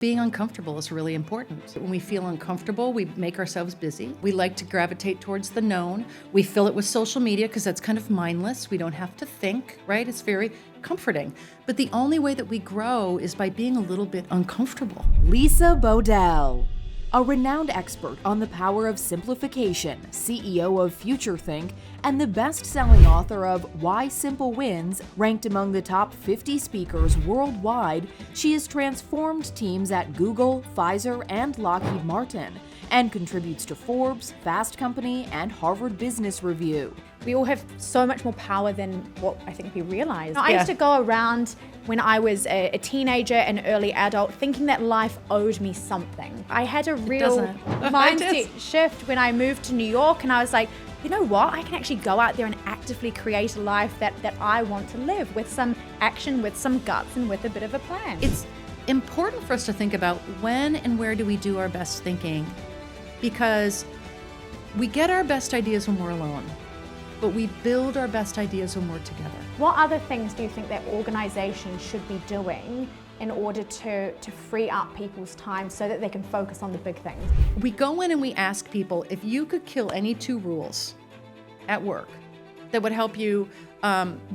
Being uncomfortable is really important. When we feel uncomfortable, we make ourselves busy. We like to gravitate towards the known. We fill it with social media because that's kind of mindless. We don't have to think, right? It's very comforting. But the only way that we grow is by being a little bit uncomfortable. Lisa Bodell, a renowned expert on the power of simplification, CEO of FutureThink, and the best-selling author of Why Simple Wins, ranked among the top 50 speakers worldwide, she has transformed teams at Google, Pfizer, and Lockheed Martin, and contributes to Forbes, Fast Company, and Harvard Business Review. We all have so much more power than what I think we realize. I used to go around when I was a teenager and early adult thinking that life owed me something. I had a real mindset shift when I moved to New York, and I was like, you know what? I can actually go out there and actively create a life that I want to live, with some action, with some guts, and with a bit of a plan. It's important for us to think about when and where do we do our best thinking, because we get our best ideas when we're alone, but we build our best ideas when we're together. What other things do you think that organizations should be doing in order to free up people's time so that they can focus on the big things? We go in and we ask people, if you could kill any 2 rules at work that would help you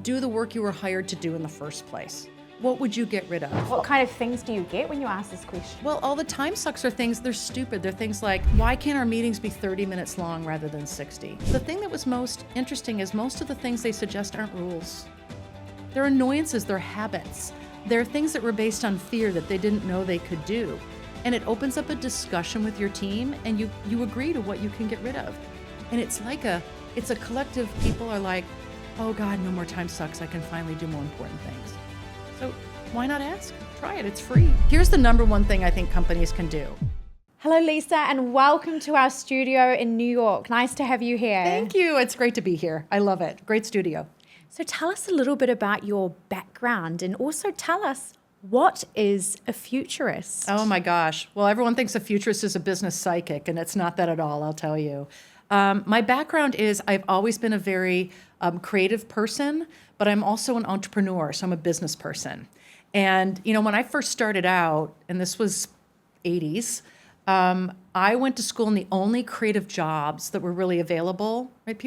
do the work you were hired to do in the first place, what would you get rid of? What kind of things do you get when you ask this question? Well, all the time sucks are things, they're stupid. They're things like, why can't our meetings be 30 minutes long rather than 60? The thing that was most interesting is most of the things they suggest aren't rules. They're annoyances, they're habits. They're things that were based on fear that they didn't know they could do. And it opens up a discussion with your team, and you agree to what you can get rid of. And it's a collective, people are like, oh God, no more time sucks, I can finally do more important things. So why not ask? Try it, it's free. Here's the number one thing I think companies can do. Hello, Lisa, and welcome to our studio in New York. Nice to have you here. Thank you, it's great to be here. I love it, great studio. So tell us a little bit about your background, and also tell us, what is a futurist? Oh my gosh. Well, everyone thinks a futurist is a business psychic, and it's not that at all, I'll tell you. My background is I've always been a very creative person, but I'm also an entrepreneur, so I'm a business person. And when I first started out, and this was 80s, I went to school, and the only creative jobs that were really available, right?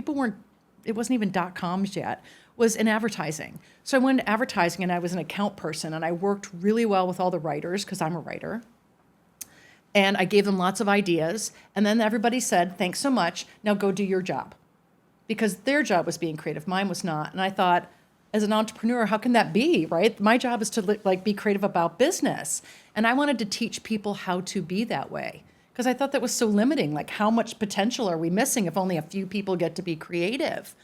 It wasn't even .coms yet, was in advertising. So I went into advertising, and I was an account person, and I worked really well with all the writers because I'm a writer. And I gave them lots of ideas, and then everybody said, thanks so much, now go do your job. Because their job was being creative, mine was not. And I thought, as an entrepreneur, how can that be, right? My job is to be creative about business. And I wanted to teach people how to be that way, because I thought that was so limiting. Like, how much potential are we missing if only a few people get to be creative?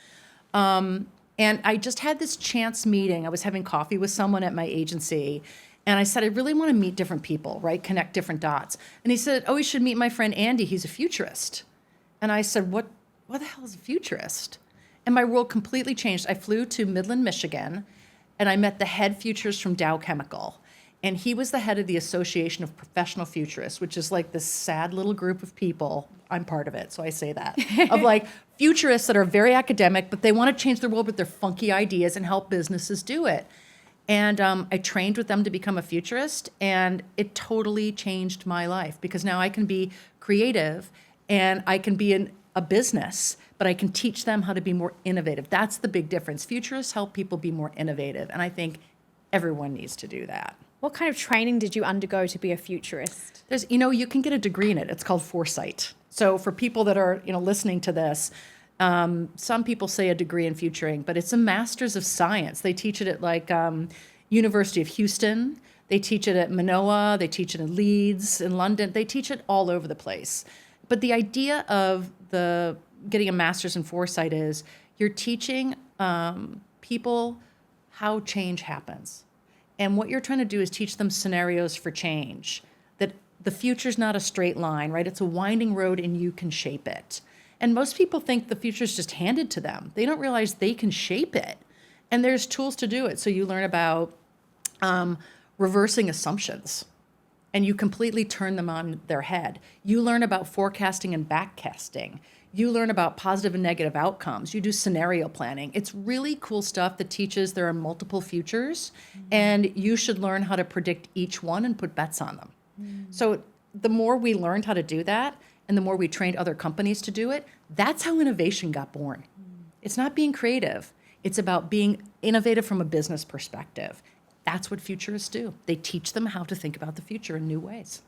And I just had this chance meeting. I was having coffee with someone at my agency, and I said, I really want to meet different people, right? Connect different dots. And he said, oh, you should meet my friend Andy. He's a futurist. And I said, what the hell is a futurist? And my world completely changed. I flew to Midland, Michigan, and I met the head futurist from Dow Chemical. And he was the head of the Association of Professional Futurists, which is like this sad little group of people. I'm part of it, so I say that. Of futurists that are very academic, but they want to change the world with their funky ideas and help businesses do it. And I trained with them to become a futurist, and it totally changed my life, because now I can be creative and I can be in a business, but I can teach them how to be more innovative. That's the big difference. Futurists help people be more innovative, and I think everyone needs to do that. What kind of training did you undergo to be a futurist? You can get a degree in it. It's called foresight. So for people that are, listening to this, some people say a degree in futuring, but it's a master's of science. They teach it at University of Houston. They teach it at Manoa. They teach it in Leeds, in London. They teach it all over the place. But the idea of getting a master's in foresight is you're teaching people how change happens. And what you're trying to do is teach them scenarios for change, that the future's not a straight line, right? It's a winding road, and you can shape it. And most people think the future's just handed to them. They don't realize they can shape it. And there's tools to do it. So you learn about reversing assumptions, and you completely turn them on their head. You learn about forecasting and backcasting. You learn about positive and negative outcomes. You do scenario planning. It's really cool stuff that teaches there are multiple futures, and you should learn how to predict each one and put bets on them. So the more we learned how to do that, and the more we trained other companies to do it, that's how innovation got born. It's not being creative. It's about being innovative from a business perspective. That's what futurists do. They teach them how to think about the future in new ways.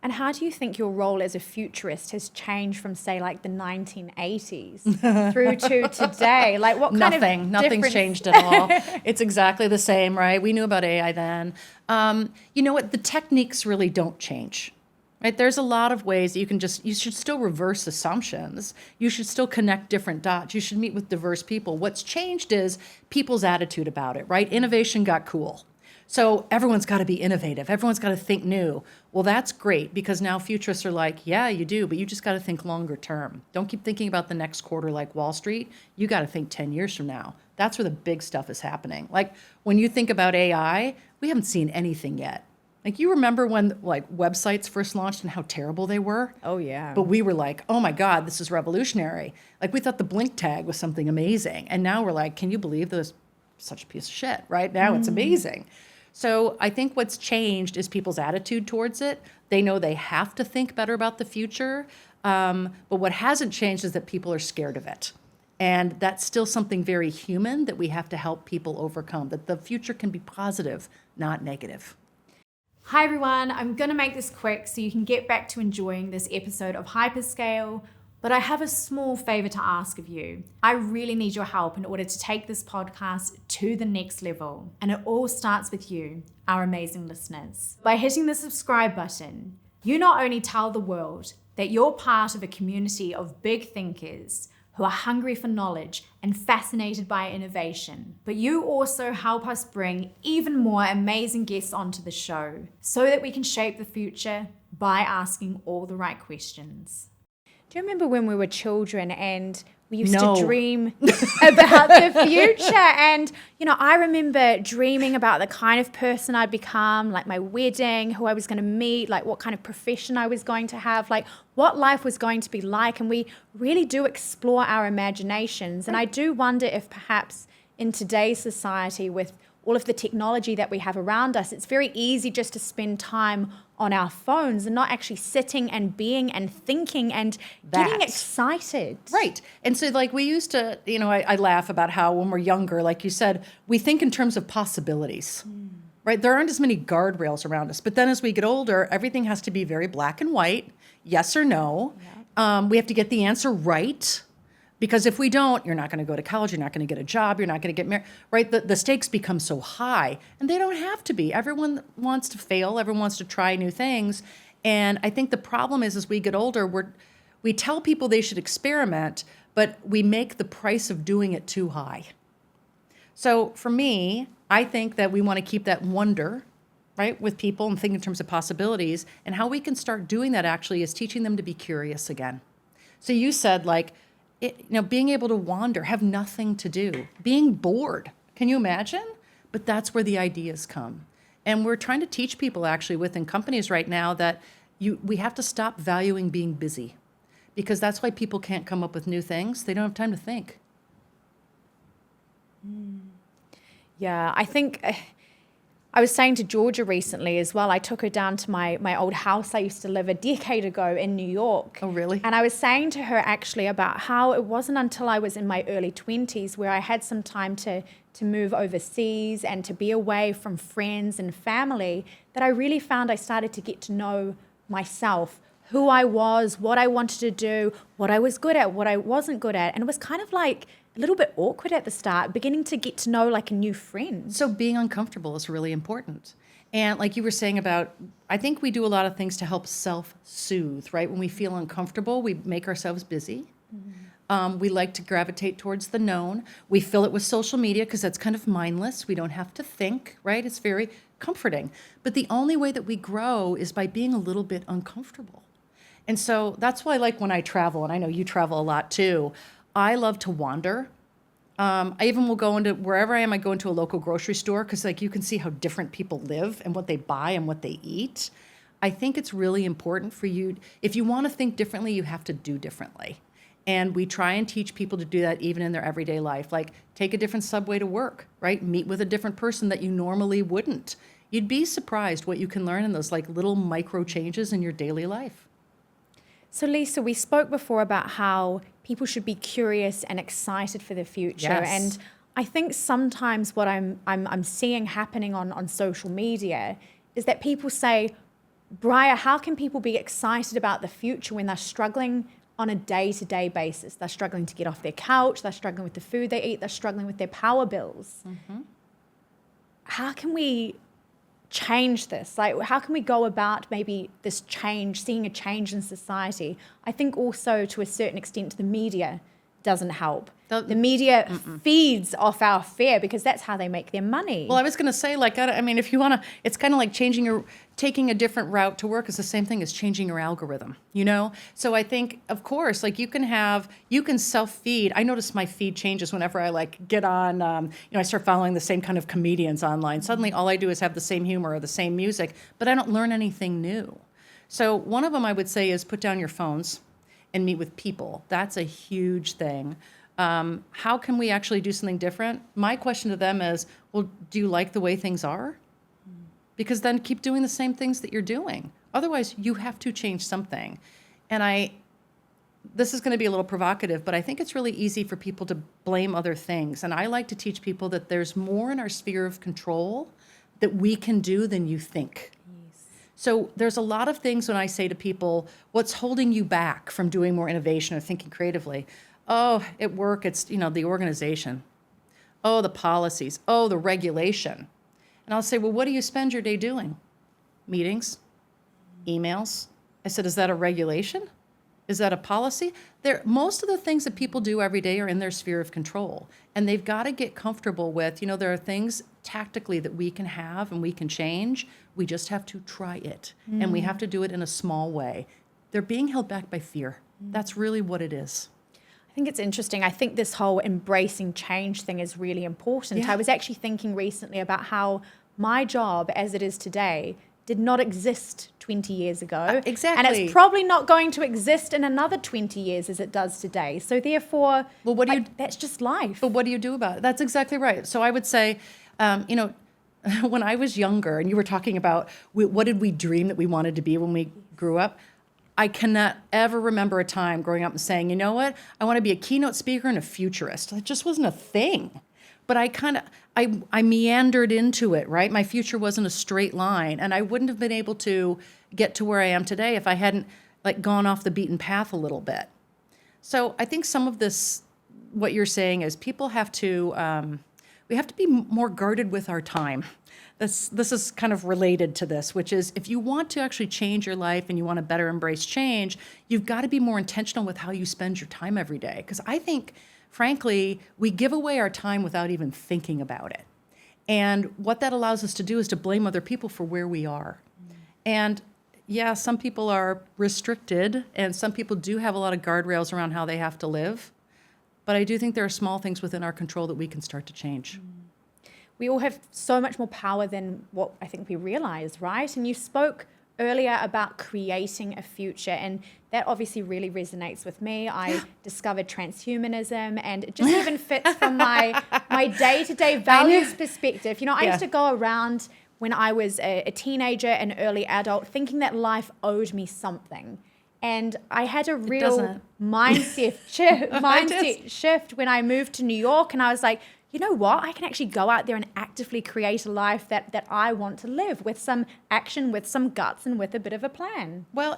And how do you think your role as a futurist has changed from, say, like the 1980s through to today? Like, what kind of Nothing's changed at all. It's exactly the same, right? We knew about AI then. You know what? The techniques really don't change. Right? There's a lot of ways that you should still reverse assumptions. You should still connect different dots. You should meet with diverse people. What's changed is people's attitude about it, right? Innovation got cool. So everyone's got to be innovative. Everyone's got to think new. Well, that's great because now futurists are like, yeah, you do, but you just got to think longer term. Don't keep thinking about the next quarter like Wall Street. You got to think 10 years from now. That's where the big stuff is happening. Like when you think about AI, we haven't seen anything yet. Like you remember when like websites first launched and how terrible they were? Oh, yeah. But we were like, oh my God, this is revolutionary. Like we thought the blink tag was something amazing. And now we're like, can you believe this? Such a piece of shit, right? Now it's amazing. So I think what's changed is people's attitude towards it. They know they have to think better about the future. But what hasn't changed is that people are scared of it. And that's still something very human that we have to help people overcome, that the future can be positive, not negative. Hi everyone, I'm going to make this quick so you can get back to enjoying this episode of HYPERSCALE, but I have a small favor to ask of you. I really need your help in order to take this podcast to the next level, and it all starts with you, our amazing listeners. By hitting the subscribe button, you not only tell the world that you're part of a community of big thinkers who are hungry for knowledge and fascinated by innovation, but you also help us bring even more amazing guests onto the show so that we can shape the future by asking all the right questions. Do you remember when we were children and we used to dream about the future? And, you know, I remember dreaming about the kind of person I'd become, like my wedding, who I was going to meet, like what kind of profession I was going to have, like what life was going to be like. And we really do explore our imaginations. And I do wonder if perhaps in today's society, with all of the technology that we have around us, it's very easy just to spend time on our phones and not actually sitting and being and thinking and getting excited. Right. And so like we used to, you know, I laugh about how when we're younger, like you said, we think in terms of possibilities, right? There aren't as many guardrails around us. But then as we get older, everything has to be very black and white, yes or no. Yeah. We have to get the answer right. Because if we don't, you're not going to go to college, you're not going to get a job, you're not going to get married, right? The stakes become so high, and they don't have to be. Everyone wants to fail, everyone wants to try new things. And I think the problem is as we get older, we tell people they should experiment, but we make the price of doing it too high. So for me, I think that we want to keep that wonder, right, with people and think in terms of possibilities. And how we can start doing that actually is teaching them to be curious again. So you said like, being able to wander, have nothing to do, being bored. Can you imagine? But that's where the ideas come. And we're trying to teach people actually within companies right now that we have to stop valuing being busy, because that's why people can't come up with new things. They don't have time to think. Yeah, I think I was saying to Georgia recently as well, I took her down to my old house I used to live a decade ago in New York. Oh, really? And I was saying to her actually about how it wasn't until I was in my early 20s where I had some time to move overseas and to be away from friends and family that I really found I started to get to know myself, who I was, what I wanted to do, what I was good at, what I wasn't good at. And it was kind of like a little bit awkward at the start, beginning to get to know like a new friend. So being uncomfortable is really important. And like you were saying about, I think we do a lot of things to help self-soothe, right? When we feel uncomfortable, we make ourselves busy. Mm-hmm. We like to gravitate towards the known. We fill it with social media because that's kind of mindless. We don't have to think, right? It's very comforting. But the only way that we grow is by being a little bit uncomfortable. And so that's why, like when I travel, and I know you travel a lot too, I love to wander. I even will go into, wherever I am, I go into a local grocery store because like you can see how different people live and what they buy and what they eat. I think it's really important for you, if you want to think differently, you have to do differently. And we try and teach people to do that even in their everyday life. Like take a different subway to work, right? Meet with a different person that you normally wouldn't. you'd be surprised what you can learn in those like little micro changes in your daily life. So Lisa, we spoke before about how people should be curious and excited for the future. Yes. And I think sometimes what I'm seeing happening on social media is that people say, Briar, how can people be excited about the future when they're struggling on a day-to-day basis? They're struggling to get off their couch, they're struggling with the food they eat, they're struggling with their power bills. Mm-hmm. How can we change this? Like, how can we go about maybe this change, seeing a change in society? I think also to a certain extent the media doesn't help. The media feeds off our fear because that's how they make their money. Well, I was going to say, like, I mean, if you want to, it's kind of like taking a different route to work is the same thing as changing your algorithm, you know? So I think, of course, like you can self-feed. I notice my feed changes whenever I like get on, I start following the same kind of comedians online. Suddenly all I do is have the same humor or the same music, but I don't learn anything new. So one of them I would say is put down your phones and meet with people. That's a huge thing. How can we actually do something different? My question to them is, well, do you like the way things are? Because then keep doing the same things that you're doing. Otherwise, you have to change something. And this is going to be a little provocative, but I think it's really easy for people to blame other things. And I like to teach people that there's more in our sphere of control that we can do than you think. So there's a lot of things when I say to people, what's holding you back from doing more innovation or thinking creatively? Oh, at work, it's, the organization. Oh, the policies. Oh, the regulation. And I'll say, well, what do you spend your day doing? Meetings, emails. I said, is that a regulation? Is that a policy? Most of the things that people do every day are in their sphere of control. And they've got to get comfortable with, there are things tactically that we can have and we can change. We just have to try it. And we have to do it in a small way. They're being held back by fear. That's really what it is. I think it's interesting. I think this whole embracing change thing is really important. Yeah. I was actually thinking recently about how my job as it is today did not exist 20 years ago. Exactly. And it's probably not going to exist in another 20 years as it does today. So therefore, that's just life. But what do you do about it? That's exactly right. So I would say, when I was younger and you were talking about what did we dream that we wanted to be when we grew up, I cannot ever remember a time growing up and saying, you know what, I want to be a keynote speaker and a futurist. It just wasn't a thing. But I meandered into it, right? My future wasn't a straight line. And I wouldn't have been able to get to where I am today if I hadn't gone off the beaten path a little bit. So I think some of this, what you're saying is people have to, we have to be more guarded with our time. This is kind of related to this, which is if you want to actually change your life and you want to better embrace change, you've got to be more intentional with how you spend your time every day. Because I think, frankly, we give away our time without even thinking about it. And what that allows us to do is to blame other people for where we are. And yeah, some people are restricted and some people do have a lot of guardrails around how they have to live. But I do think there are small things within our control that we can start to change. We all have so much more power than what I think we realize, right? And you spoke earlier about creating a future, and that obviously really resonates with me. I discovered transhumanism, and it just even fits from my day-to-day values perspective. I used to go around when I was a teenager and early adult thinking that life owed me something. And I had a real mindset shift when I moved to New York, and I was like, you know what? I can actually go out there and actively create a life that I want to live with some action, with some guts, and with a bit of a plan. Well,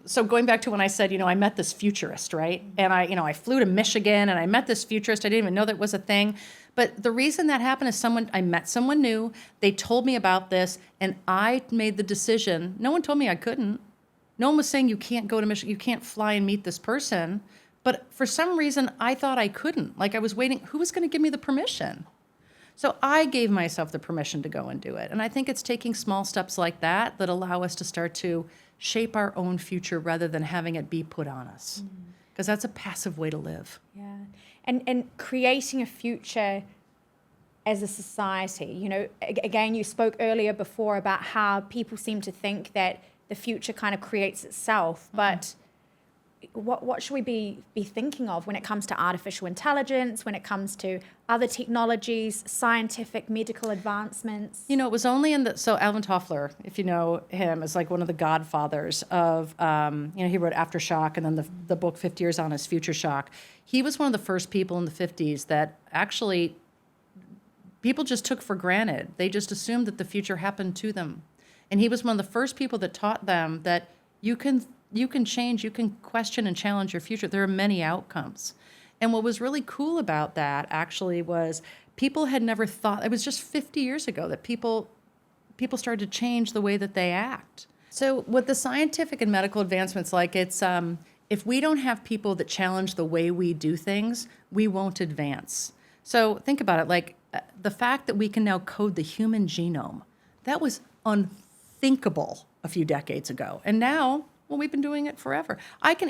so going back to when I said, I met this futurist, right? And I flew to Michigan and I met this futurist. I didn't even know that was a thing. But the reason that happened is I met someone new. They told me about this and I made the decision. No one told me I couldn't. No one was saying you can't go to Michigan, you can't fly and meet this person. But for some reason, I thought I couldn't. I was waiting. Who was going to give me the permission? So I gave myself the permission to go and do it. And I think it's taking small steps like that allow us to start to shape our own future rather than having it be put on us. Because that's a passive way to live. Yeah. And creating a future as a society. Again, you spoke earlier before about how people seem to think that the future kind of creates itself. But what should we be thinking of when it comes to artificial intelligence, when it comes to other technologies, scientific, medical advancements? You know, it was only so Alvin Toffler, if you know him, is like one of the godfathers of, he wrote Aftershock and then the book 50 Years On is Future Shock. He was one of the first people in the 50s that actually people just took for granted. They just assumed that the future happened to them. And he was one of the first people that taught them that you can change, you can question and challenge your future. There are many outcomes. And what was really cool about that actually was people had never thought, it was just 50 years ago that people started to change the way that they act. So with the scientific and medical advancements, like it's, if we don't have people that challenge the way we do things, we won't advance. So think about it, like the fact that we can now code the human genome, that was unthinkable a few decades ago. And now, well, we've been doing it forever.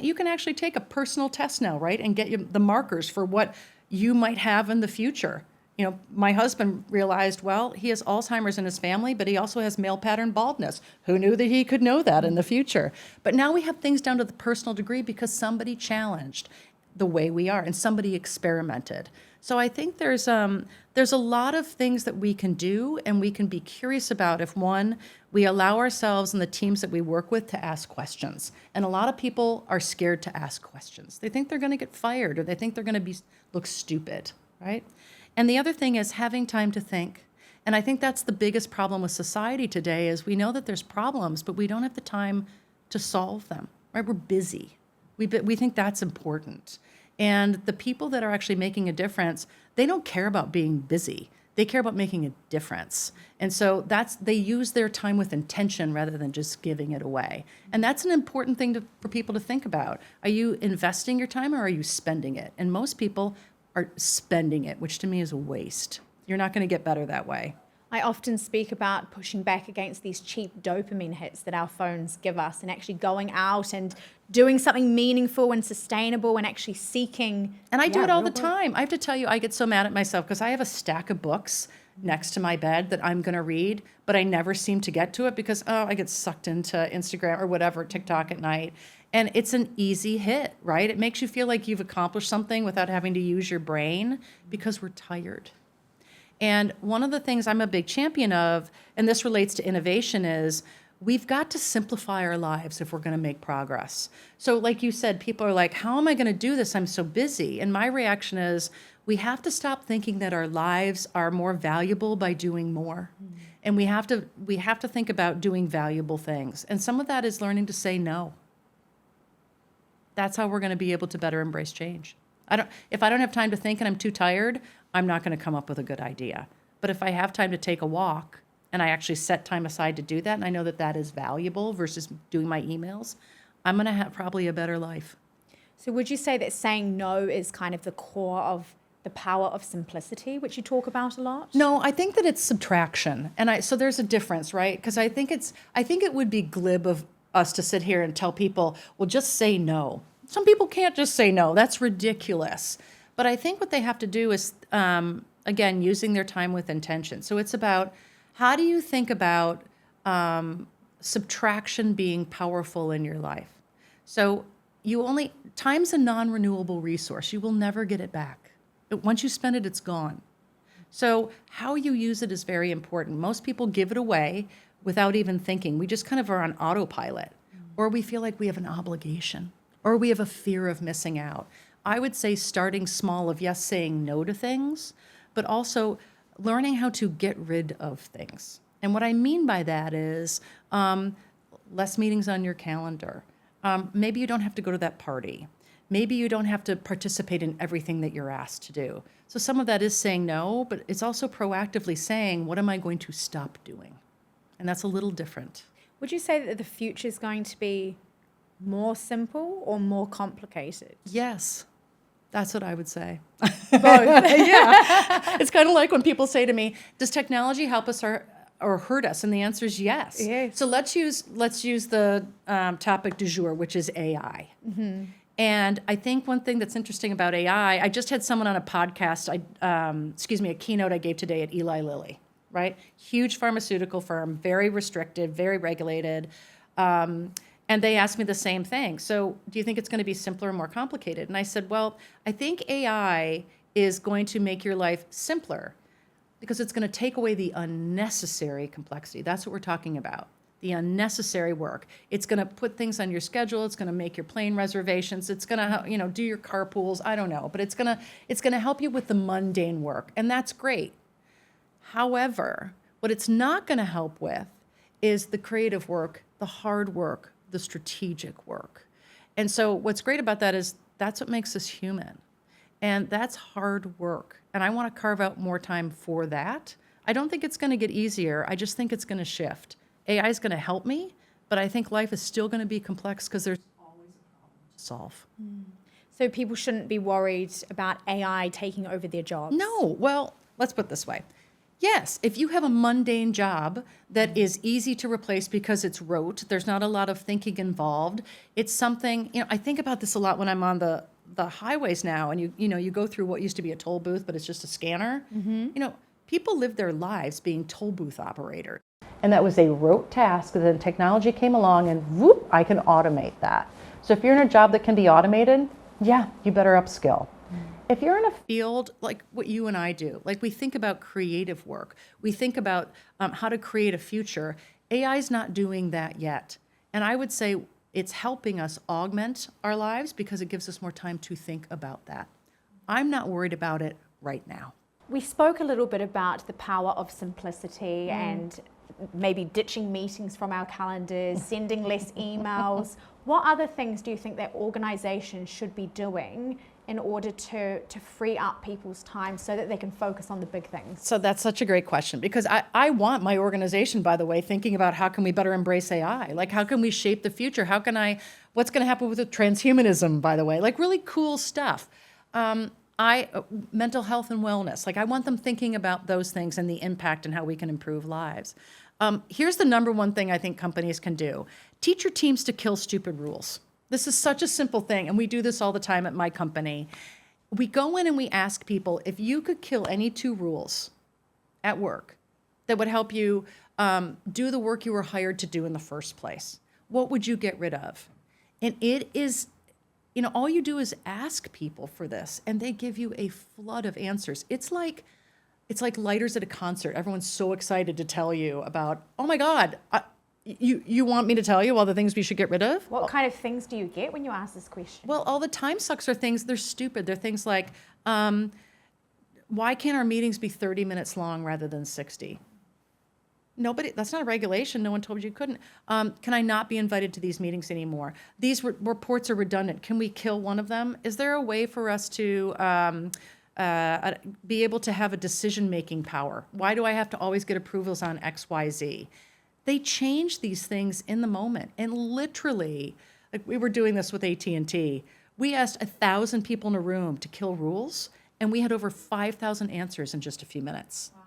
You can actually take a personal test now, right, and get you the markers for what you might have in the future. You know, my husband realized, well, he has Alzheimer's in his family, but he also has male pattern baldness. Who knew that he could know that in the future? But now we have things down to the personal degree because somebody challenged the way we are and somebody experimented. So I think there's a lot of things that we can do and we can be curious about if, one, we allow ourselves and the teams that we work with to ask questions. And a lot of people are scared to ask questions. They think they're going to get fired or they think they're going to look stupid, right? And the other thing is having time to think. And I think that's the biggest problem with society today is we know that there's problems, but we don't have the time to solve them, right? We're busy. We think that's important. And the people that are actually making a difference, they don't care about being busy. They care about making a difference. And so they use their time with intention rather than just giving it away. And that's an important thing for people to think about. Are you investing your time or are you spending it? And most people are spending it, which to me is a waste. You're not going to get better that way. I often speak about pushing back against these cheap dopamine hits that our phones give us and actually going out and doing something meaningful and sustainable and actually seeking. And I do it all the time. I have to tell you, I get so mad at myself because I have a stack of books next to my bed that I'm going to read, but I never seem to get to it because, I get sucked into Instagram or whatever, TikTok at night. And it's an easy hit, right? It makes you feel like you've accomplished something without having to use your brain because we're tired. And one of the things I'm a big champion of, and this relates to innovation, is we've got to simplify our lives if we're going to make progress. So like you said, people are like, how am I going to do this? I'm so busy. And my reaction is we have to stop thinking that our lives are more valuable by doing more. Mm-hmm. And we have to think about doing valuable things. And some of that is learning to say no. That's how we're going to be able to better embrace change. If I don't have time to think and I'm too tired, I'm not going to come up with a good idea. But if I have time to take a walk and I actually set time aside to do that, and I know that that is valuable versus doing my emails, I'm going to have probably a better life. So would you say that saying no is kind of the core of the power of simplicity, which you talk about a lot? No, I think that it's subtraction. And so there's a difference, right? Because I think it would be glib of us to sit here and tell people, well, just say no. Some people can't just say no. That's ridiculous. But I think what they have to do is, again, using their time with intention. So it's about how do you think about subtraction being powerful in your life? So time's a non-renewable resource. You will never get it back. Once you spend it, it's gone. So how you use it is very important. Most people give it away without even thinking. We just kind of are on autopilot, or we feel like we have an obligation, or we have a fear of missing out. I would say starting small of, yes, saying no to things, but also learning how to get rid of things. And what I mean by that is less meetings on your calendar. Maybe you don't have to go to that party. Maybe you don't have to participate in everything that you're asked to do. So some of that is saying no, but it's also proactively saying, what am I going to stop doing? And that's a little different. Would you say that the future is going to be more simple or more complicated? Yes. That's what I would say. Both. Yeah. It's kind of like when people say to me, does technology help us or hurt us? And the answer is yes. Yes. So let's use the topic du jour, which is AI. Mm-hmm. And I think one thing that's interesting about AI, I just had someone on a podcast, a keynote I gave today at Eli Lilly, right? Huge pharmaceutical firm, very restricted, very regulated. And And they asked me the same thing. So do you think it's going to be simpler or more complicated? And I said, well, I think AI is going to make your life simpler because it's going to take away the unnecessary complexity. That's what we're talking about, the unnecessary work. It's going to put things on your schedule. It's going to make your plane reservations. It's going to, do your carpools. I don't know, but it's going to help you with the mundane work, and that's great. However, what it's not going to help with is the creative work, the hard work, the strategic work. And so what's great about that is that's what makes us human. And that's hard work. And I want to carve out more time for that. I don't think it's going to get easier. I just think it's going to shift. AI is going to help me, but I think life is still going to be complex because there's always a problem to solve. So people shouldn't be worried about AI taking over their jobs? No. Well, let's put it this way. Yes, if you have a mundane job that is easy to replace because it's rote, there's not a lot of thinking involved. It's something, I think about this a lot when I'm on the highways now, and you go through what used to be a toll booth, but it's just a scanner. People live their lives being toll booth operators. And that was a rote task, and then technology came along and whoop, I can automate that. So if you're in a job that can be automated, yeah, you better upskill. If you're in a field like what you and I do, like we think about creative work, we think about how to create a future, AI is not doing that yet. And I would say it's helping us augment our lives because it gives us more time to think about that. I'm not worried about it right now. We spoke a little bit about the power of simplicity and maybe ditching meetings from our calendars, sending less emails. What other things do you think that organizations should be doing in order to free up people's time so that they can focus on the big things? So that's such a great question because I want my organization, by the way, thinking about how can we better embrace AI? Like how can we shape the future? What's going to happen with transhumanism, by the way? Like really cool stuff. Mental health and wellness. Like I want them thinking about those things and the impact and how we can improve lives. Here's the number one thing I think companies can do. Teach your teams to kill stupid rules. This is such a simple thing, and we do this all the time at my company. We go in and we ask people, if you could kill any 2 rules at work that would help you do the work you were hired to do in the first place, what would you get rid of? And it is, all you do is ask people for this, and they give you a flood of answers. It's like lighters at a concert. Everyone's so excited to tell you about, oh my God, you want me to tell you all the things we should get rid of? What kind of things do you get when you ask this question? Well, all the time sucks are things, they're stupid. They're things like, why can't our meetings be 30 minutes long rather than 60? That's not a regulation. No one told you couldn't. Can I not be invited to these meetings anymore? These reports are redundant. Can we kill one of them? Is there a way for us to be able to have a decision-making power? Why do I have to always get approvals on X, Y, Z? They change these things in the moment. And literally, like we were doing this with AT&T, we asked 1,000 people in a room to kill rules, and we had over 5,000 answers in just a few minutes. Wow.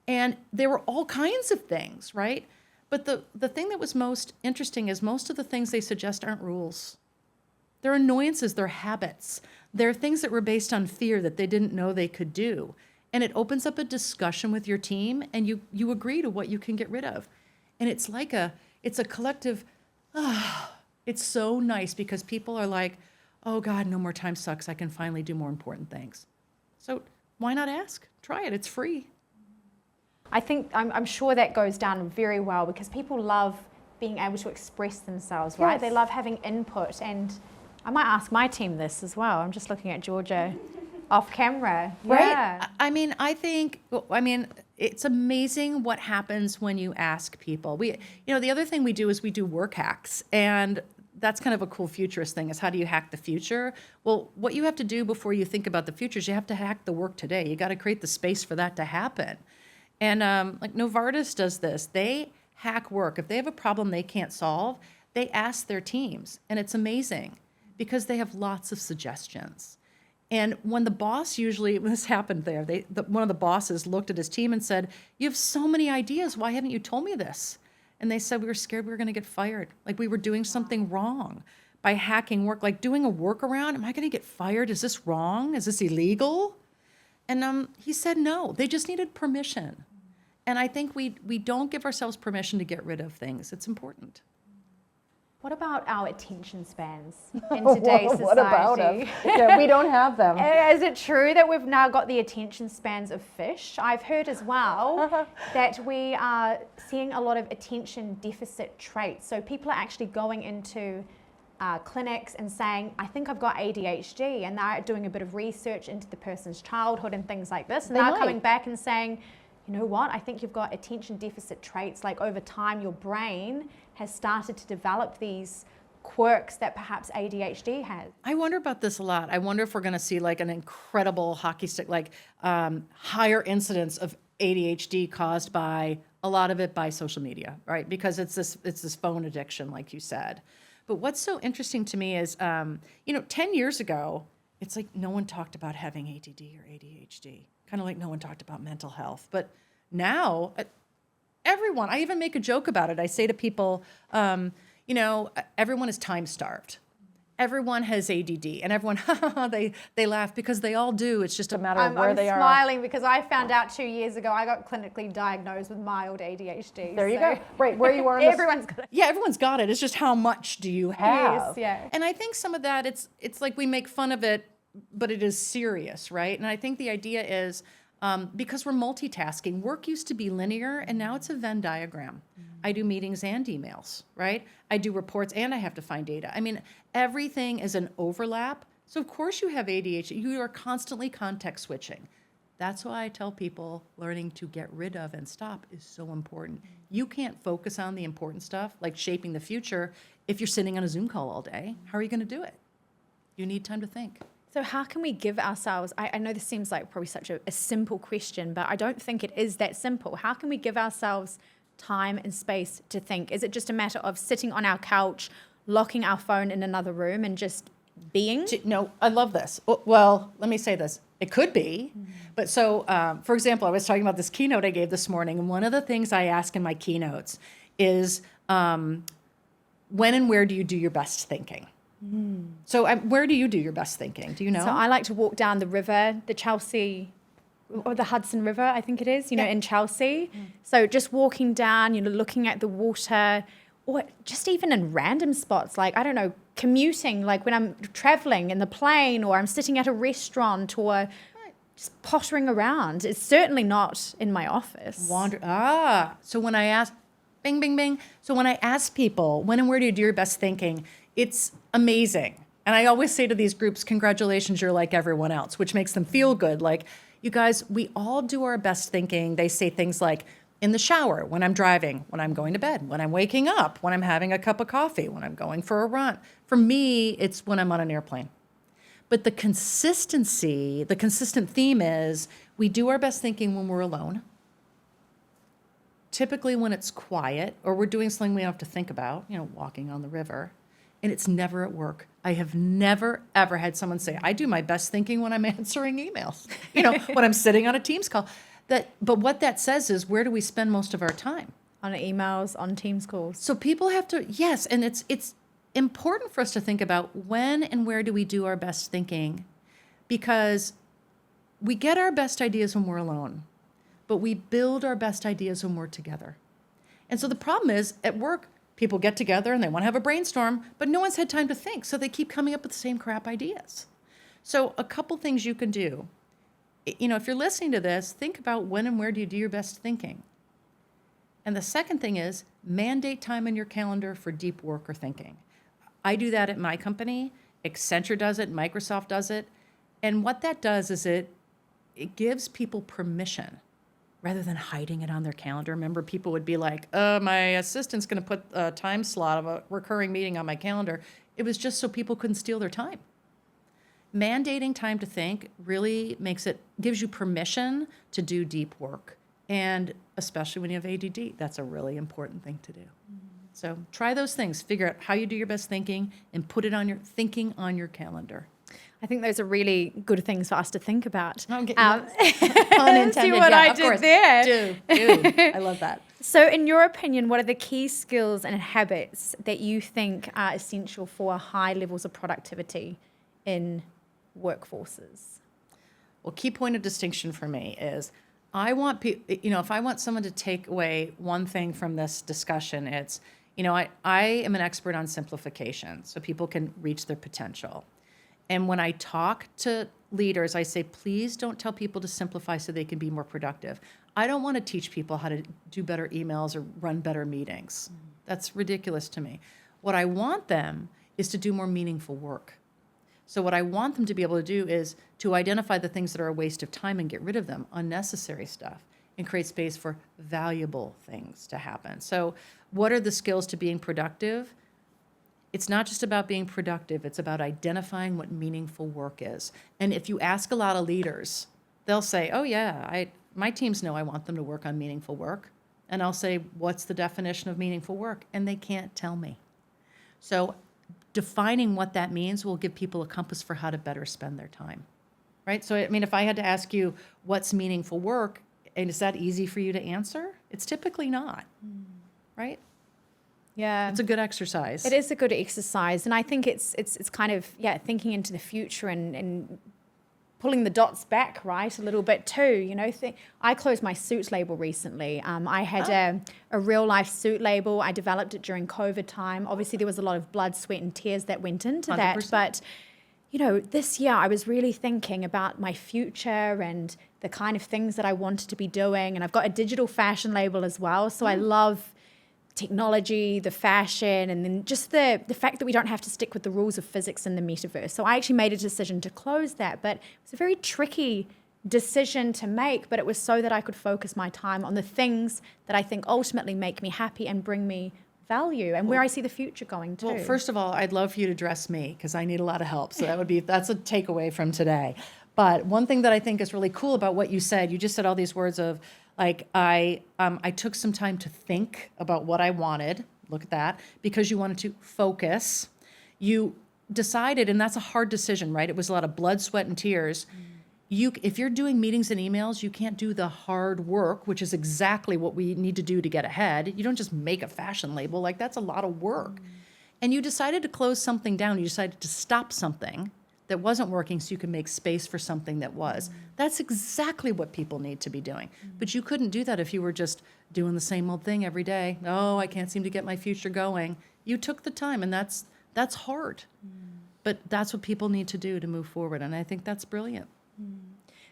And there were all kinds of things, right? But the thing that was most interesting is most of the things they suggest aren't rules. They're annoyances, they're habits. They're things that were based on fear that they didn't know they could do. And it opens up a discussion with your team, and you agree to what you can get rid of. And it's a collective, it's so nice because people are like, oh God, no more time sucks. I can finally do more important things. So why not ask? Try it, it's free. I think, I'm sure that goes down very well because people love being able to express themselves, right? Yes. They love having input, and I might ask my team this as well. I'm just looking at Georgia off camera. Right? Yeah. I think it's amazing what happens when you ask people. The other thing we do is we do work hacks, and that's kind of a cool futurist thing is how do you hack the future? Well, what you have to do before you think about the future is you have to hack the work today. You got to create the space for that to happen. And like Novartis does this. They hack work. If they have a problem they can't solve, they ask their teams, and it's amazing because they have lots of suggestions. And when the boss this happened there, one of the bosses looked at his team and said, you have so many ideas. Why haven't you told me this? And they said, we were scared we were going to get fired. Like we were doing something wrong by hacking work, like doing a workaround. Am I going to get fired? Is this wrong? Is this illegal? And he said, no, they just needed permission. And I think we don't give ourselves permission to get rid of things. It's important. What about our attention spans in today's society? What about them? Yeah, we don't have them. Is it true that we've now got the attention spans of fish? I've heard as well that we are seeing a lot of attention deficit traits. So people are actually going into clinics and saying, I think I've got ADHD, and they're doing a bit of research into the person's childhood and things like this. And they're coming back and saying, you know what, I think you've got attention deficit traits. Like over time, your brain has started to develop these quirks that perhaps ADHD has. I wonder about this a lot. I wonder if we're going to see like an incredible hockey stick, like higher incidence of ADHD caused by a lot of it by social media, right? Because it's this phone addiction, like you said. But what's so interesting to me is, 10 years ago, it's like no one talked about having ADD or ADHD, kind of like no one talked about mental health. But now, everyone, I even make a joke about it. I say to people, everyone is time starved. Everyone has ADD, and everyone, they laugh because they all do. It's just a matter of where they are. I'm smiling because I found out 2 years ago I got clinically diagnosed with mild ADHD. There you go. Right, where you are. Everyone's got it. Yeah, everyone's got it. It's just how much do you have? Yes, yeah. And I think some of that, it's like we make fun of it, but it is serious, right? And I think the idea is, because we're multitasking, work used to be linear, and now it's a Venn diagram. I do meetings and emails, right? I do reports and I have to find data. I mean, everything is an overlap. So of course you have ADHD. You are constantly context switching. That's why I tell people learning to get rid of and stop is so important. You can't focus on the important stuff, like shaping the future, if you're sitting on a Zoom call all day. How are you going to do it? You need time to think. So how can we give ourselves, I know this seems like probably such a simple question, but I don't think it is that simple. How can we give ourselves time and space to think? Is it just a matter of sitting on our couch, locking our phone in another room and just being? No, I love this. Well, let me say this. It could be. But so, for example, I was talking about this keynote I gave this morning, and one of the things I ask in my keynotes is, when and where do you do your best thinking? So where do you do your best thinking? Do you know? So I like to walk down the river, the Chelsea, or the Hudson River, I think it is, in Chelsea. So just walking down, looking at the water, or just even in random spots, like, I don't know, commuting, like when I'm traveling in the plane, or I'm sitting at a restaurant, or just pottering around. It's certainly not in my office. So when I ask, bing, bing, bing. So when I ask people, when and where do you do your best thinking, it's amazing. And I always say to these groups, congratulations, you're like everyone else, which makes them feel good. Like, you guys, we all do our best thinking. They say things like, in the shower, when I'm driving, when I'm going to bed, when I'm waking up, when I'm having a cup of coffee, when I'm going for a run. For me, it's when I'm on an airplane. But the consistent theme is we do our best thinking when we're alone. Typically when it's quiet, or we're doing something we don't have to think about, walking on the river. And it's never at work. I have never, ever had someone say, I do my best thinking when I'm answering emails, when I'm sitting on a Teams call. But what that says is, where do we spend most of our time? On emails, on Teams calls. So people have to, yes, and it's important for us to think about when and where do we do our best thinking, because we get our best ideas when we're alone, but we build our best ideas when we're together. And so the problem is, at work, people get together and they want to have a brainstorm, but no one's had time to think, so they keep coming up with the same crap ideas. So a couple things you can do. If you're listening to this, think about when and where do you do your best thinking. And the second thing is, mandate time in your calendar for deep work or thinking. I do that at my company. Accenture does it. Microsoft does it. And what that does is it gives people permission rather than hiding it on their calendar. Remember, people would be like, my assistant's going to put a time slot of a recurring meeting on my calendar. It was just so people couldn't steal their time. Mandating time to think really gives you permission to do deep work. And especially when you have ADD, that's a really important thing to do. So try those things. Figure out how you do your best thinking and put it on your thinking on your calendar. I think those are really good things for us to think about. Pun intended. See what I did there? Do. I love that. So in your opinion, what are the key skills and habits that you think are essential for high levels of productivity in workforces? Well, key point of distinction for me is I want people, if I want someone to take away one thing from this discussion, it's, I am an expert on simplification so people can reach their potential. And when I talk to leaders, I say, please don't tell people to simplify so they can be more productive. I don't want to teach people how to do better emails or run better meetings. That's ridiculous to me. What I want them is to do more meaningful work. So what I want them to be able to do is to identify the things that are a waste of time and get rid of them, unnecessary stuff, and create space for valuable things to happen. So what are the skills to being productive? It's not just about being productive. It's about identifying what meaningful work is. And if you ask a lot of leaders, they'll say, oh yeah, my teams know I want them to work on meaningful work. And I'll say, what's the definition of meaningful work? And they can't tell me. So defining what that means will give people a compass for how to better spend their time, right? So, if I had to ask you what's meaningful work, and is that easy for you to answer? It's typically not, right? Yeah. It's a good exercise. It is a good exercise. And I think it's kind of, thinking into the future and pulling the dots back, right, a little bit too. I closed my suit label recently. I had a real life suit label. I developed it during COVID time. Obviously, there was a lot of blood, sweat, and tears that went into 100%. that. But, this year I was really thinking about my future and the kind of things that I wanted to be doing. And I've got a digital fashion label as well. So I love technology, the fashion, and then just the fact that we don't have to stick with the rules of physics in the metaverse. So I actually made a decision to close that, but it was a very tricky decision to make, but it was so that I could focus my time on the things that I think ultimately make me happy and bring me value and where I see the future going to. Well, first of all, I'd love for you to dress me because I need a lot of help. So that's a takeaway from today. But one thing that I think is really cool about what you said, you just said all these words of, like, I took some time to think about what I wanted. Look at that. Because you wanted to focus. You decided, and that's a hard decision, right? It was a lot of blood, sweat, and tears. If you're doing meetings and emails, you can't do the hard work, which is exactly what we need to do to get ahead. You don't just make a fashion label. Like, that's a lot of work. And you decided to close something down. You decided to stop something that wasn't working so you could make space for something that was. That's exactly what people need to be doing. But you couldn't do that if you were just doing the same old thing every day. Oh, I can't seem to get my future going. You took the time, and that's hard. But that's what people need to do to move forward, and I think that's brilliant.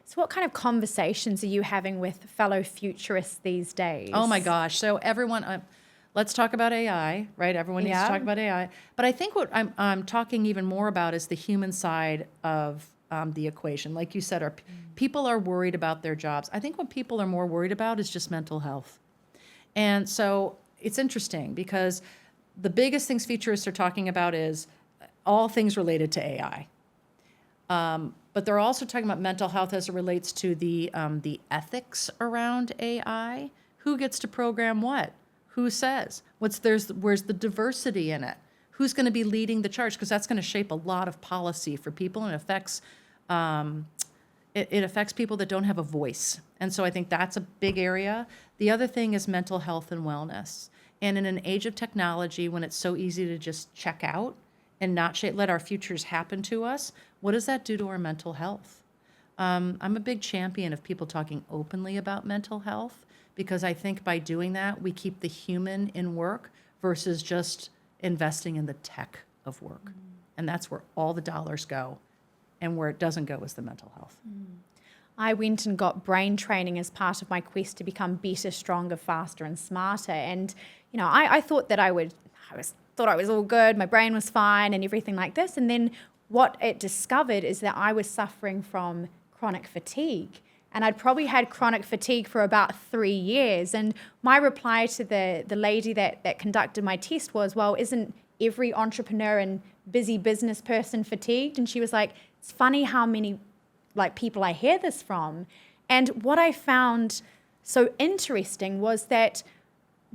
So what kind of conversations are you having with fellow futurists these days? Oh my gosh. So everyone, let's talk about AI, right? Everyone needs to talk about AI. But I think what I'm talking even more about is the human side of the equation. Like you said, people are worried about their jobs. I think what people are more worried about is just mental health. And so it's interesting because the biggest things futurists are talking about is all things related to AI. But they're also talking about mental health as it relates to the ethics around AI. Who gets to program what? Who says? Where's the diversity in it? Who's going to be leading the charge? Because that's going to shape a lot of policy for people, and it affects people that don't have a voice. And so I think that's a big area. The other thing is mental health and wellness. And in an age of technology, when it's so easy to just check out and not let our futures happen to us, what does that do to our mental health? I'm a big champion of people talking openly about mental health, because I think by doing that, we keep the human in work versus just investing in the tech of work. And that's where all the dollars go. And where it doesn't go is the mental health. I went and got brain training as part of my quest to become better, stronger, faster, and smarter. And, I thought that I was all good. My brain was fine and everything like this. And then what it discovered is that I was suffering from chronic fatigue. And I'd probably had chronic fatigue for about 3 years. And my reply to the lady that conducted my test was, well, isn't every entrepreneur and busy business person fatigued? And she was like, it's funny how many people I hear this from. And what I found so interesting was that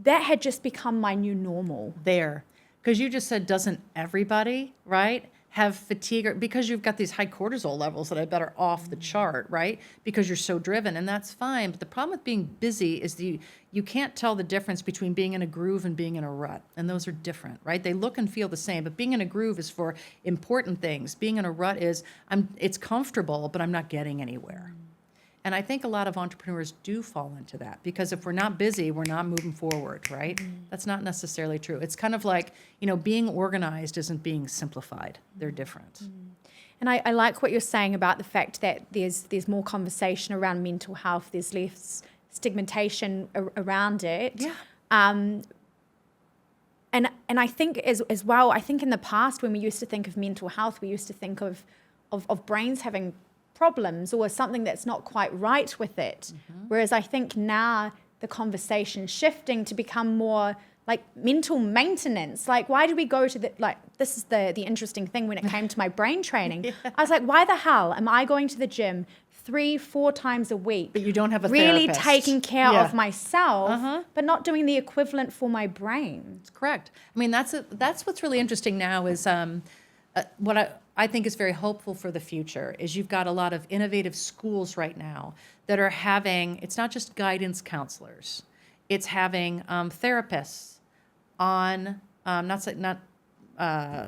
had just become my new normal. There. Because you just said, doesn't everybody, right, have fatigue? Because you've got these high cortisol levels that I bet are off the chart, right? Because you're so driven, and that's fine. But the problem with being busy is you can't tell the difference between being in a groove and being in a rut. And those are different, right? They look and feel the same, but being in a groove is for important things. Being in a rut is, it's comfortable, but I'm not getting anywhere. And I think a lot of entrepreneurs do fall into that, because if we're not busy, we're not moving forward, right? That's not necessarily true. It's kind of like, being organized isn't being simplified. They're different. And I like what you're saying about the fact that there's more conversation around mental health. There's less stigmatization around it. Yeah. And I think as well, I think in the past when we used to think of mental health, we used to think of brains having problems or something that's not quite right with it. Whereas I think now the conversation's shifting to become more like mental maintenance. Like, why do we go to this is the interesting thing when it came to my brain training. I was like, why the hell am I going to the gym 3-4 times a week? But you don't have a really therapist. taking care of myself, but not doing the equivalent for my brain. That's correct. I mean, that's what's really interesting now is what I think is very hopeful for the future is you've got a lot of innovative schools right now that are having, it's not just guidance counselors, it's having therapists on, not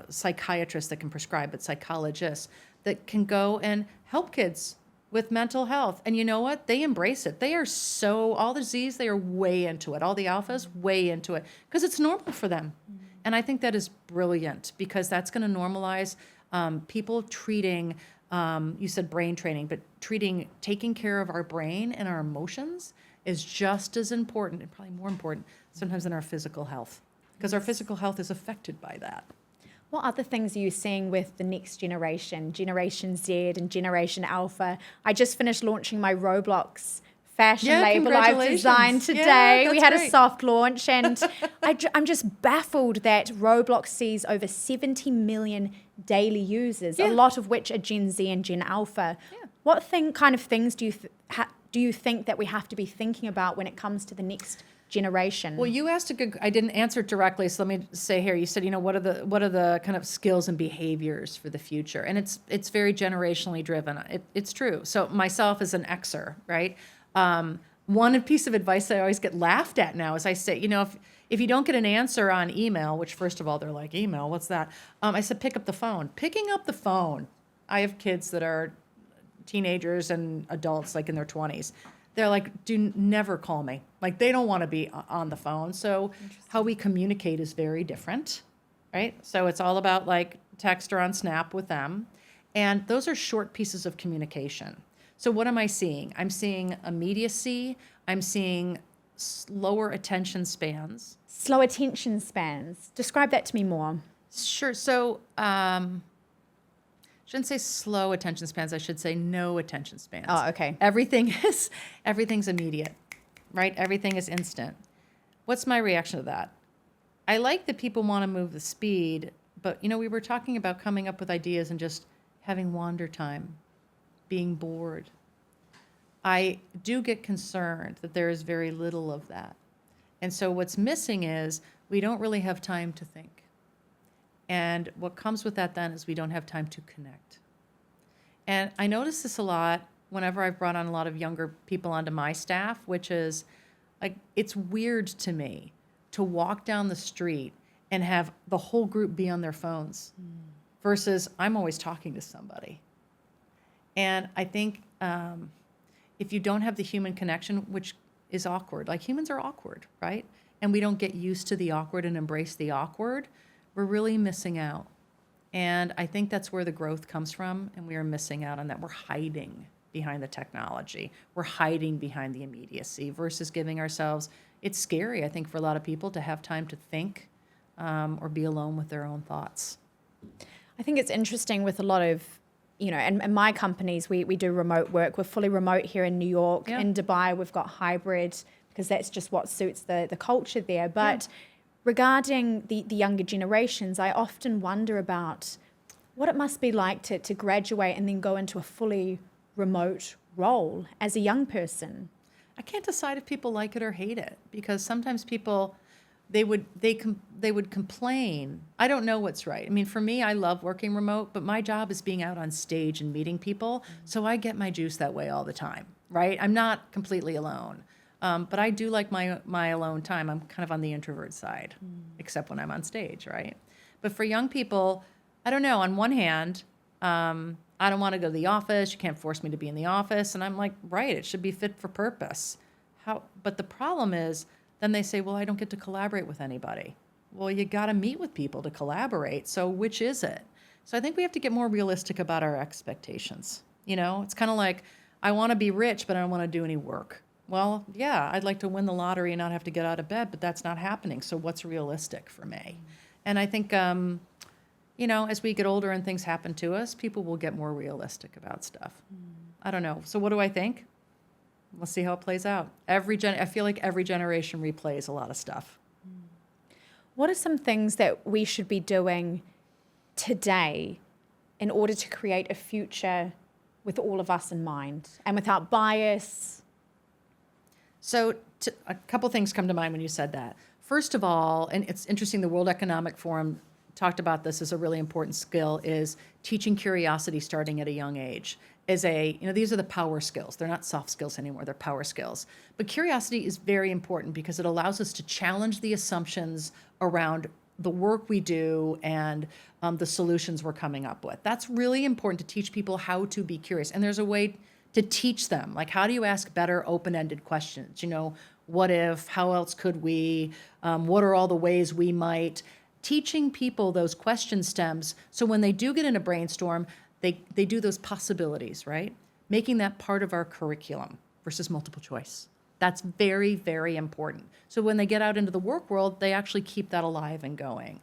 psychiatrists that can prescribe, but psychologists that can go and help kids with mental health. And you know what? They embrace it. They are all the Zs, they are way into it. All the alphas, way into it, because it's normal for them. And I think that is brilliant, because that's going to normalize people treating, you said brain training, but taking care of our brain and our emotions is just as important, and probably more important sometimes than our physical health, because our physical health is affected by that. What other things are you seeing with the next generation, Generation Z and Generation Alpha? I just finished launching my Roblox fashion label I've designed today. We had a soft launch, and I'm just baffled that Roblox sees over 70 million daily users, a lot of which are Gen Z and Gen Alpha. What kind of things do you think that we have to be thinking about when it comes to the next generation? Well, you asked I didn't answer it directly, so let me say here. You said, what are the kind of skills and behaviors for the future? And it's very generationally driven. It's true. So myself as an Xer, right? One piece of advice that I always get laughed at now is I say, if you don't get an answer on email, which first of all, they're like, email, what's that? I said, pick up the phone. Picking up the phone. I have kids that are teenagers and adults like in their 20s. They're like, never call me. Like, they don't want to be on the phone. So how we communicate is very different, right? So it's all about like text or on Snap with them. And those are short pieces of communication. So what am I seeing? I'm seeing immediacy. I'm seeing slower attention spans. Slow attention spans. Describe that to me more. Sure. So shouldn't say slow attention spans. I should say no attention spans. Oh, okay. Everything's immediate, right? Everything is instant. What's my reaction to that? I like that people want to move the speed, but we were talking about coming up with ideas and just having wander time, being bored. I do get concerned that there is very little of that. And so what's missing is we don't really have time to think. And what comes with that then is we don't have time to connect. And I notice this a lot whenever I've brought on a lot of younger people onto my staff, which is like, it's weird to me to walk down the street and have the whole group be on their phones versus I'm always talking to somebody. And I think if you don't have the human connection, which is awkward, like humans are awkward, right? And we don't get used to the awkward and embrace the awkward, we're really missing out. And I think that's where the growth comes from, and we are missing out on that. We're hiding behind the technology. We're hiding behind the immediacy versus giving ourselves, it's scary, I think, for a lot of people to have time to think or be alone with their own thoughts. I think it's interesting with a lot of, and my companies, we do remote work. We're fully remote here in New York. In Dubai, we've got hybrid because that's just what suits the culture there. But regarding the younger generations, I often wonder about what it must be like to graduate and then go into a fully remote role as a young person. I can't decide if people like it or hate it, because sometimes people, they would complain. I don't know what's right. I mean, for me, I love working remote, but my job is being out on stage and meeting people, so I get my juice that way all the time, right? I'm not completely alone. But I do like my alone time. I'm kind of on the introvert side, except when I'm on stage, right? But for young people, I don't know. On one hand, I don't want to go to the office. You can't force me to be in the office. And I'm like, right, it should be fit for purpose. But the problem is, then they say, well, I don't get to collaborate with anybody. Well, you got to meet with people to collaborate. So which is it? So I think we have to get more realistic about our expectations. It's kind of like, I want to be rich, but I don't want to do any work. Well, yeah, I'd like to win the lottery and not have to get out of bed, but that's not happening. So what's realistic for me? And I think, as we get older and things happen to us, people will get more realistic about stuff. I don't know. So what do I think? We'll see how it plays out. I feel like every generation replays a lot of stuff. What are some things that we should be doing today in order to create a future with all of us in mind and without bias? So a couple things come to mind when you said that. First of all, and it's interesting, the World Economic Forum talked about this as a really important skill, is teaching curiosity starting at a young age. These are the power skills. They're not soft skills anymore, they're power skills. But curiosity is very important because it allows us to challenge the assumptions around the work we do and the solutions we're coming up with. That's really important to teach people how to be curious. And there's a way to teach them, like, how do you ask better open-ended questions? What if, how else could we, what are all the ways we might? Teaching people those question stems, so when they do get in a brainstorm, they do those possibilities, right? Making that part of our curriculum versus multiple choice. That's very, very important. So when they get out into the work world, they actually keep that alive and going.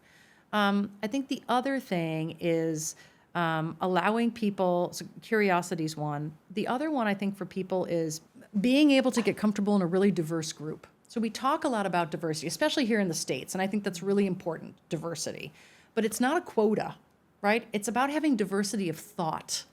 I think the other thing is allowing people, so curiosity is one. The other one I think for people is being able to get comfortable in a really diverse group. So we talk a lot about diversity, especially here in the States, and I think that's really important, diversity. But it's not a quota, right? It's about having diversity of thought.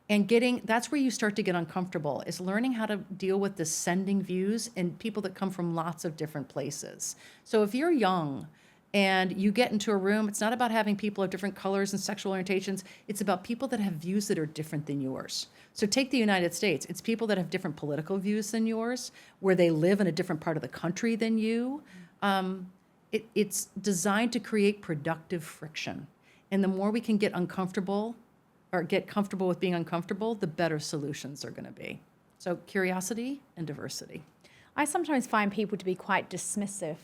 And that's where you start to get uncomfortable, is learning how to deal with dissenting views and people that come from lots of different places. So if you're young and you get into a room, it's not about having people of different colors and sexual orientations. It's about people that have views that are different than yours. So take the United States. It's people that have different political views than yours, where they live in a different part of the country than you. It's designed to create productive friction. And the more we can get uncomfortable or get comfortable with being uncomfortable, the better solutions are going to be. So curiosity and diversity. I sometimes find people to be quite dismissive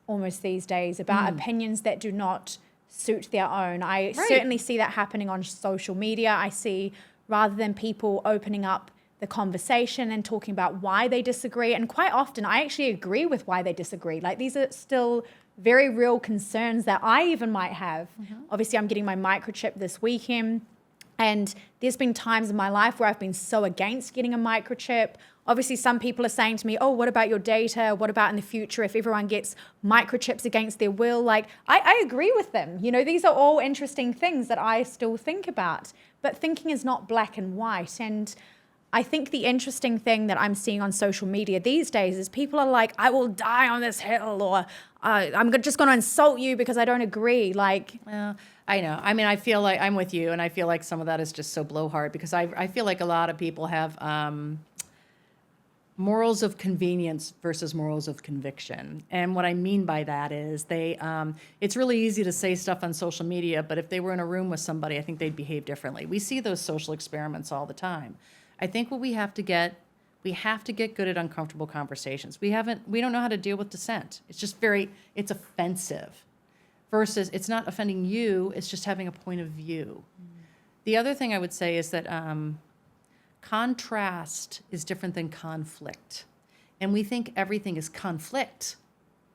almost these days about opinions that do not suit their own. I certainly see that happening on social media. I see, rather than people opening up the conversation and talking about why they disagree, and quite often I actually agree with why they disagree. Like, these are still very real concerns that I even might have. Obviously, I'm getting my microchip this weekend, and there's been times in my life where I've been so against getting a microchip. Obviously, some people are saying to me, oh, what about your data? What about in the future if everyone gets microchips against their will? Like, I agree with them. These are all interesting things that I still think about. But thinking is not black and white. And I think the interesting thing that I'm seeing on social media these days is people are like, I will die on this hill, or I'm just going to insult you because I don't agree. Like, I know. I mean, I feel like I'm with you, and I feel like some of that is just so blowhard, because I feel like a lot of people have morals of convenience versus morals of conviction. And what I mean by that is it's really easy to say stuff on social media, but if they were in a room with somebody, I think they'd behave differently. We see those social experiments all the time. I think what we have to get good at uncomfortable conversations. We don't know how to deal with dissent. It's just it's offensive, versus it's not offending you, it's just having a point of view. The other thing I would say is that contrast is different than conflict. And we think everything is conflict.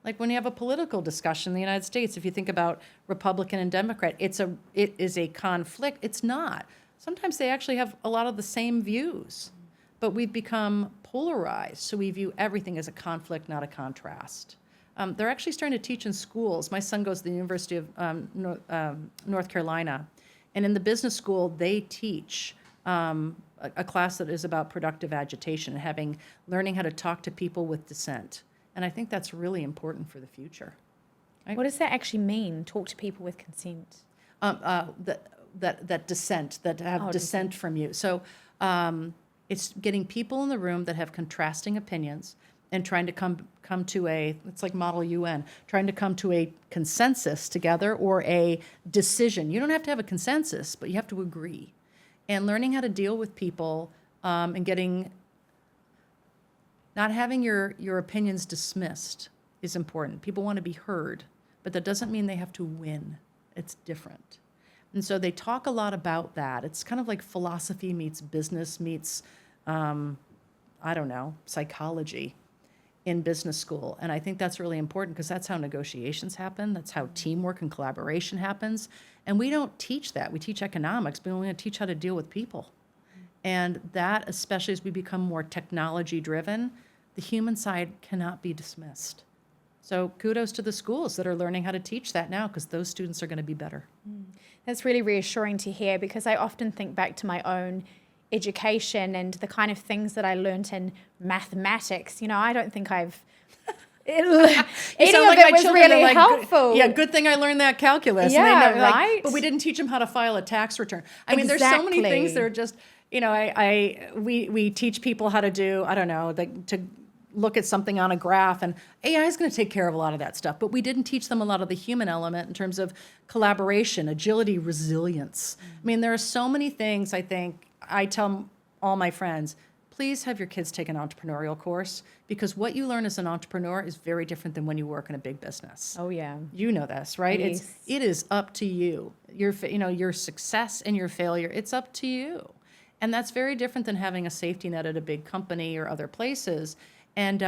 Like when you have a political discussion in the United States, if you think about Republican and Democrat, it is a conflict. It's not. Sometimes they actually have a lot of the same views, but we've become polarized. So we view everything as a conflict, not a contrast. They're actually starting to teach in schools. My son goes to the University of North Carolina, and in the business school, they teach a class that is about productive agitation and learning how to talk to people with dissent. And I think that's really important for the future. Right? What does that actually mean, talk to people with consent? That dissent, that have dissent from you. So it's getting people in the room that have contrasting opinions and trying to come to it's like Model UN, trying to come to a consensus together or a decision. You don't have to have a consensus, but you have to agree. and learning how to deal with people and not having your opinions dismissed is important. People want to be heard, but that doesn't mean they have to win. It's different. And so they talk a lot about that. It's kind of like philosophy meets business meets, psychology in business school. And I think that's really important because that's how negotiations happen. That's how teamwork and collaboration happens. And we don't teach that. We teach economics, but we only teach how to deal with people. And that, especially as we become more technology driven, the human side cannot be dismissed. So kudos to the schools that are learning how to teach that now, because those students are going to be better. That's really reassuring to hear, because I often think back to my own education and the kind of things that I learned in mathematics. I don't think I've any of it was really helpful. Good thing I learned that calculus. Yeah, and right. But we didn't teach them how to file a tax return. I mean, there's so many things that are just, we teach people how to do, to look at something on a graph, and AI is going to take care of a lot of that stuff. But we didn't teach them a lot of the human element in terms of collaboration, agility, resilience. I mean, there are so many things. I think I tell all my friends, please have your kids take an entrepreneurial course, because what you learn as an entrepreneur is very different than when you work in a big business. Oh yeah. You know this, right? Yes. It is up to you. Your success and your failure, it's up to you. And that's very different than having a safety net at a big company or other places. And,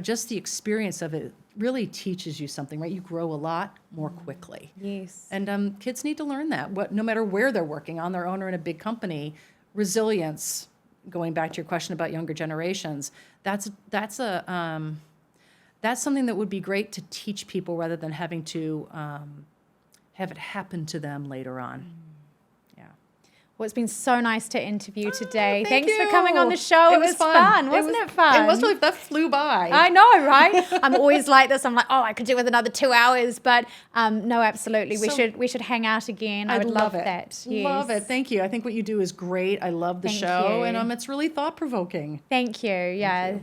just the experience of it really teaches you something, right? You grow a lot more quickly. Yes. And kids need to learn that. No matter where they're working, on their own or in a big company, resilience, going back to your question about younger generations, that's something that would be great to teach people rather than having to have it happen to them later on. Well, it's been so nice to interview today. Thank Thanks you. for coming on the show. It was fun. Wasn't it fun? It was really, that flew by. I know, right? I'm always like this. I'm like, I could do with another 2 hours, but no, absolutely. We should hang out again. I would love that. Yes. Love it. Thank you. I think what you do is great. I love the show, and it's really thought provoking. Thank you. Yeah.